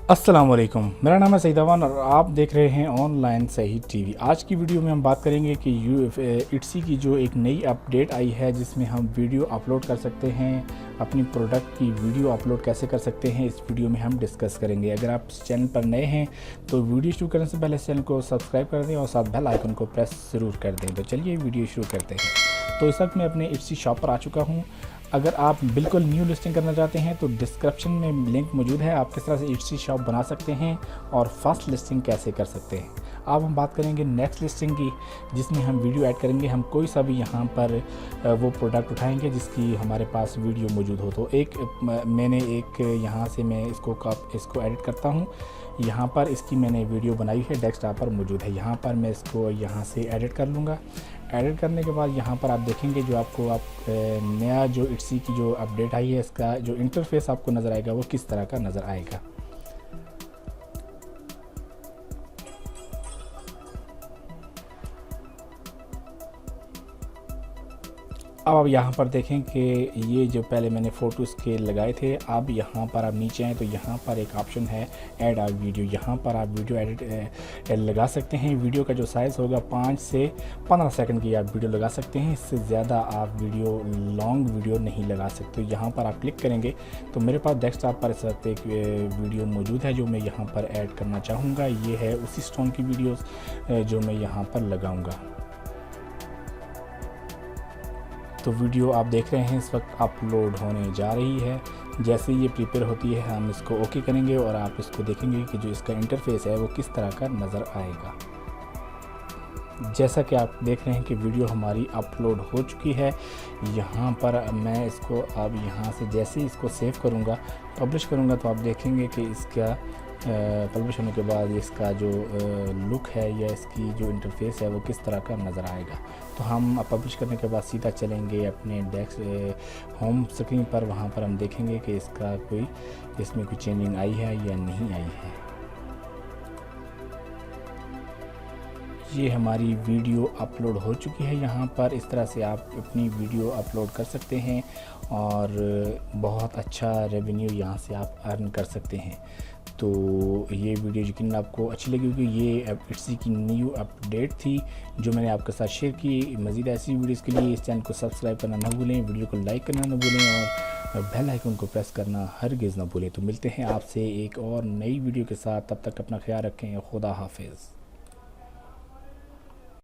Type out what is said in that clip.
अस्सलाम वालेकुम, मेरा नाम है सईद अवान और आप देख रहे हैं ऑनलाइन सही टीवी। आज की वीडियो में हम बात करेंगे कि इट्सी की जो एक नई अपडेट आई है जिसमें हम वीडियो अपलोड कर सकते हैं, अपनी प्रोडक्ट की वीडियो अपलोड कैसे कर सकते हैं इस वीडियो में हम डिस्कस करेंगे। अगर आप इस चैनल पर नए हैं तो वीडियो शुरू करने से पहले इस चैनल को सब्सक्राइब कर दें और साथ बेल आइकन को प्रेस ज़रूर कर दें। तो चलिए वीडियो शुरू करते हैं। तो इस वक्त मैं अपने इट्सी शॉप पर आ चुका हूँ। अगर आप बिल्कुल न्यू लिस्टिंग करना चाहते हैं तो डिस्क्रिप्शन में लिंक मौजूद है, आप किस तरह से इट्सी शॉप बना सकते हैं और फर्स्ट लिस्टिंग कैसे कर सकते हैं। अब हम बात करेंगे नेक्स्ट लिस्टिंग की, जिसमें हम वीडियो ऐड करेंगे। हम कोई सा भी यहाँ पर वो प्रोडक्ट उठाएंगे जिसकी हमारे पास वीडियो मौजूद हो। तो मैंने एक यहाँ से मैं इसको एडिट करता हूँ। यहाँ पर इसकी मैंने वीडियो बनाई है, डेस्कटॉप पर मौजूद है। यहाँ पर मैं इसको यहाँ से एडिट कर लूँगा। एडिट करने के बाद यहाँ पर आप देखेंगे जो नया जो इट्सी की जो अपडेट आई है, इसका जो इंटरफेस आपको नज़र आएगा वो किस तरह का नज़र आएगा। अब आप यहाँ पर देखें कि ये जो पहले मैंने फ़ोटोज़ के लगाए थे, अब यहाँ पर आप नीचे हैं तो यहाँ पर एक ऑप्शन है ऐड आ वीडियो। यहाँ पर आप वीडियो एडिट लगा सकते हैं। वीडियो का जो साइज़ होगा 5 से 15 सेकंड की आप वीडियो लगा सकते हैं। इससे ज़्यादा आप लॉन्ग वीडियो नहीं लगा सकते। यहाँ पर आप क्लिक करेंगे तो मेरे पास डेस्कटॉप पर इस वक्त एक वीडियो मौजूद है जो मैं यहाँ पर ऐड करना चाहूँगा। ये है उसी स्टोन की वीडियोज़ जो मैं यहाँ पर लगाऊँगा। तो वीडियो आप देख रहे हैं इस वक्त अपलोड होने जा रही है। जैसे ये प्रिपेयर होती है हम इसको ओके करेंगे और आप इसको देखेंगे कि जो इसका इंटरफेस है वो किस तरह का नज़र आएगा। जैसा कि आप देख रहे हैं कि वीडियो हमारी अपलोड हो चुकी है। यहाँ पर मैं इसको अब यहाँ से जैसे ही इसको सेव करूँगा, पब्लिश करूँगा, तो आप देखेंगे कि इसका पब्लिश होने के बाद इसका जो लुक है या इसकी जो इंटरफेस है वो किस तरह का नज़र आएगा। तो हम पब्लिश करने के बाद सीधा चलेंगे अपने होम स्क्रीन पर। वहाँ पर हम देखेंगे कि इसमें कोई चेंजिंग आई है या नहीं आई है। ये हमारी वीडियो अपलोड हो चुकी है। यहाँ पर इस तरह से आप अपनी वीडियो अपलोड कर सकते हैं और बहुत अच्छा रेवेन्यू यहाँ से आप अर्न कर सकते हैं। तो ये वीडियो यकीनन आपको अच्छी लगी होगी। ये इट्सी की न्यू अपडेट थी जो मैंने आपके साथ शेयर की। मज़ीद ऐसी वीडियोज़ के लिए इस चैनल को सब्सक्राइब करना ना भूलें, वीडियो को लाइक करना ना भूलें और बेल आइकन को प्रेस करना हरगिज़ ना भूलें। तो मिलते हैं आपसे एक और नई वीडियो के साथ, तब तक अपना ख्याल रखें। खुदा हाफिज़।